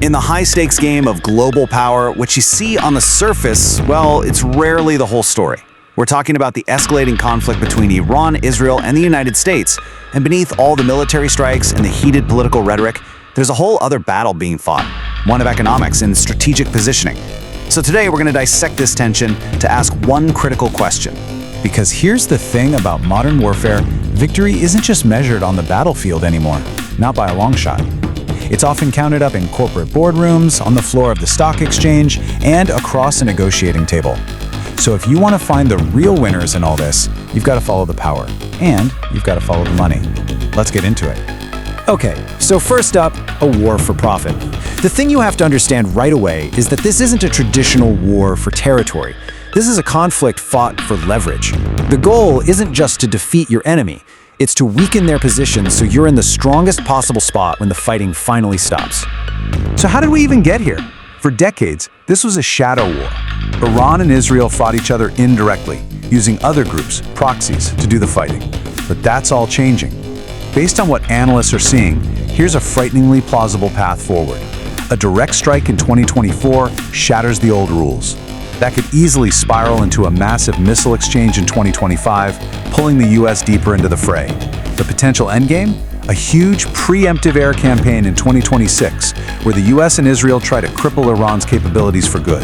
In the high-stakes game of global power, what you see on the surface, well, it's rarely the whole story. We're talking about the escalating conflict between Iran, Israel, and the United States. And beneath all the military strikes and the heated political rhetoric, there's a whole other battle being fought, one of economics and strategic positioning. So today we're going to dissect this tension to ask one critical question. Because here's the thing about modern warfare, victory isn't just measured on the battlefield anymore, not by a long shot. It's often counted up in corporate boardrooms, on the floor of the stock exchange, and across a negotiating table. So if you want to find the real winners in all this, you've got to follow the power, and you've got to follow the money. Let's get into it. Okay, so first up, a war for profit. The thing you have to understand right away is that this isn't a traditional war for territory. This is a conflict fought for leverage. The goal isn't just to defeat your enemy, it's to weaken their position so you're in the strongest possible spot when the fighting finally stops. So how did we even get here? For decades, this was a shadow war. Iran and Israel fought each other indirectly, using other groups, proxies, to do the fighting. But that's all changing. Based on what analysts are seeing, here's a frighteningly plausible path forward. A direct strike in 2024 shatters the old rules. That could easily spiral into a massive missile exchange in 2025, pulling the US deeper into the fray. The potential endgame? A huge preemptive air campaign in 2026, where the US and Israel try to cripple Iran's capabilities for good.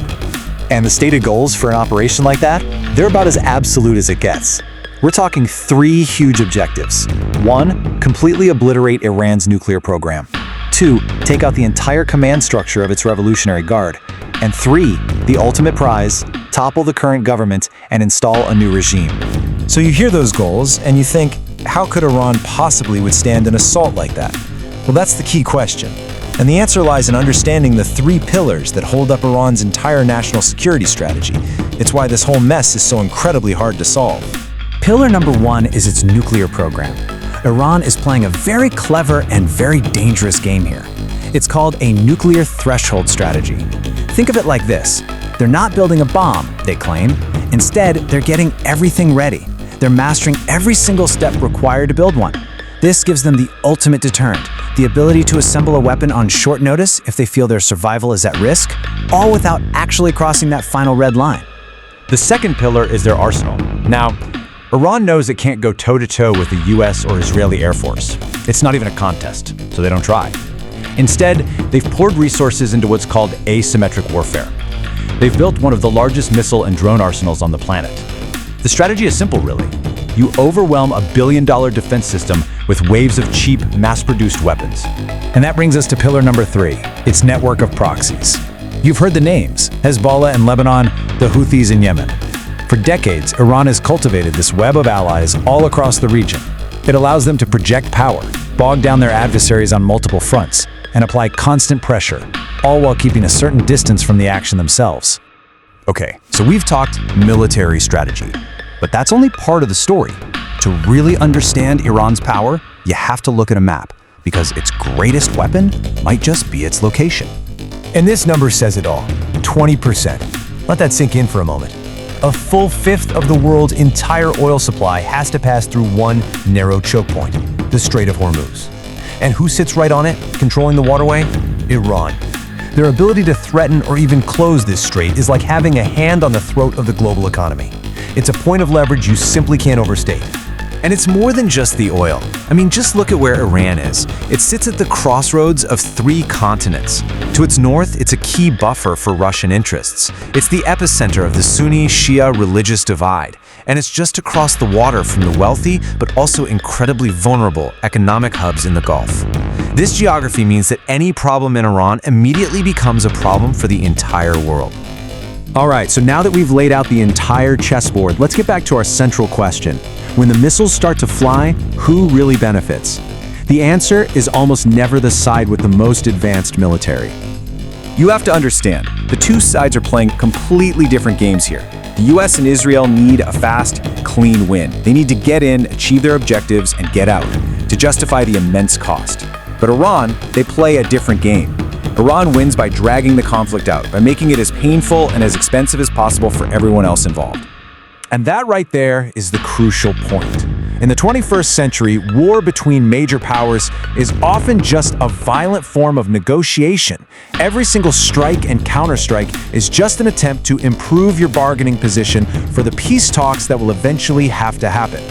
And the stated goals for an operation like that? They're about as absolute as it gets. We're talking 3 huge objectives. 1, completely obliterate Iran's nuclear program. 2, take out the entire command structure of its Revolutionary Guard. And 3, the ultimate prize, topple the current government and install a new regime. So you hear those goals and you think, how could Iran possibly withstand an assault like that? Well, that's the key question. And the answer lies in understanding the 3 pillars that hold up Iran's entire national security strategy. It's why this whole mess is so incredibly hard to solve. Pillar number 1 is its nuclear program. Iran is playing a very clever and very dangerous game here. It's called a nuclear threshold strategy. Think of it like this. They're not building a bomb, they claim. Instead, they're getting everything ready. They're mastering every single step required to build one. This gives them the ultimate deterrent, the ability to assemble a weapon on short notice if they feel their survival is at risk, all without actually crossing that final red line. The second pillar is their arsenal. Now, Iran knows it can't go toe-to-toe with the US or Israeli Air Force. It's not even a contest, so they don't try. Instead, they've poured resources into what's called asymmetric warfare. They've built one of the largest missile and drone arsenals on the planet. The strategy is simple, really. You overwhelm a billion-dollar defense system with waves of cheap, mass-produced weapons. And that brings us to pillar number 3, its network of proxies. You've heard the names, Hezbollah in Lebanon, the Houthis in Yemen. For decades, Iran has cultivated this web of allies all across the region. It allows them to project power, bog down their adversaries on multiple fronts, and apply constant pressure, all while keeping a certain distance from the action themselves. Okay, so we've talked military strategy, but that's only part of the story. To really understand Iran's power, you have to look at a map, because its greatest weapon might just be its location. And this number says it all, 20%. Let that sink in for a moment. A full fifth of the world's entire oil supply has to pass through one narrow choke point, the Strait of Hormuz. And who sits right on it, controlling the waterway? Iran. Their ability to threaten or even close this strait is like having a hand on the throat of the global economy. It's a point of leverage you simply can't overstate. And it's more than just the oil. I mean, just look at where Iran is. It sits at the crossroads of 3 continents. To its north, it's a key buffer for Russian interests. It's the epicenter of the Sunni-Shia religious divide. And it's just across the water from the wealthy, but also incredibly vulnerable economic hubs in the Gulf. This geography means that any problem in Iran immediately becomes a problem for the entire world. All right, so now that we've laid out the entire chessboard, let's get back to our central question. When the missiles start to fly, who really benefits? The answer is almost never the side with the most advanced military. You have to understand, the 2 sides are playing completely different games here. The US and Israel need a fast, clean win. They need to get in, achieve their objectives, and get out, to justify the immense cost. But Iran, they play a different game. Iran wins by dragging the conflict out, by making it as painful and as expensive as possible for everyone else involved. And that right there is the crucial point. In the 21st century, war between major powers is often just a violent form of negotiation. Every single strike and counterstrike is just an attempt to improve your bargaining position for the peace talks that will eventually have to happen.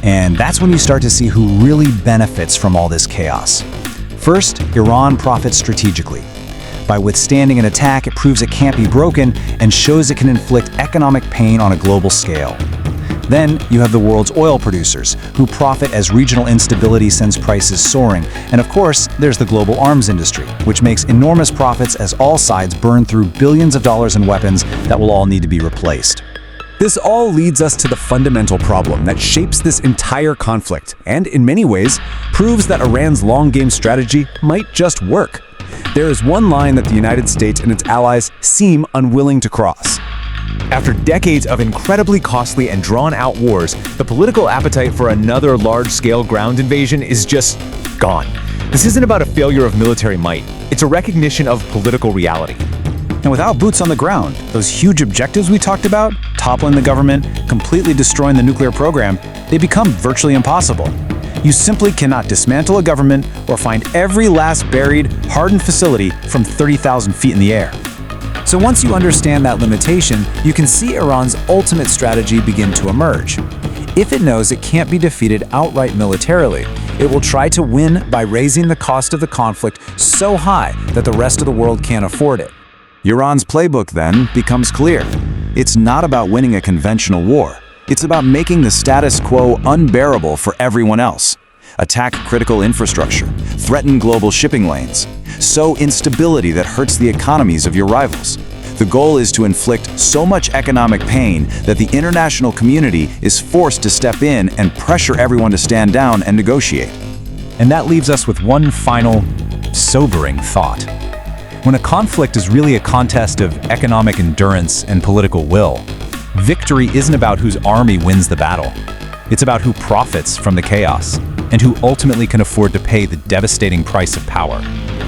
And that's when you start to see who really benefits from all this chaos. First, Iran profits strategically. By withstanding an attack, it proves it can't be broken and shows it can inflict economic pain on a global scale. Then, you have the world's oil producers, who profit as regional instability sends prices soaring. And of course, there's the global arms industry, which makes enormous profits as all sides burn through billions of dollars in weapons that will all need to be replaced. This all leads us to the fundamental problem that shapes this entire conflict, and in many ways, proves that Iran's long-game strategy might just work. There is one line that the United States and its allies seem unwilling to cross. After decades of incredibly costly and drawn-out wars, the political appetite for another large-scale ground invasion is just gone. This isn't about a failure of military might. It's a recognition of political reality. And without boots on the ground, those huge objectives we talked about, toppling the government, completely destroying the nuclear program, they become virtually impossible. You simply cannot dismantle a government or find every last buried, hardened facility from 30,000 feet in the air. So once you understand that limitation, you can see Iran's ultimate strategy begin to emerge. If it knows it can't be defeated outright militarily, it will try to win by raising the cost of the conflict so high that the rest of the world can't afford it. Iran's playbook, then, becomes clear. It's not about winning a conventional war. It's about making the status quo unbearable for everyone else. Attack critical infrastructure, threaten global shipping lanes, sow instability that hurts the economies of your rivals. The goal is to inflict so much economic pain that the international community is forced to step in and pressure everyone to stand down and negotiate. And that leaves us with one final, sobering thought. When a conflict is really a contest of economic endurance and political will, victory isn't about whose army wins the battle. It's about who profits from the chaos and who ultimately can afford to pay the devastating price of power.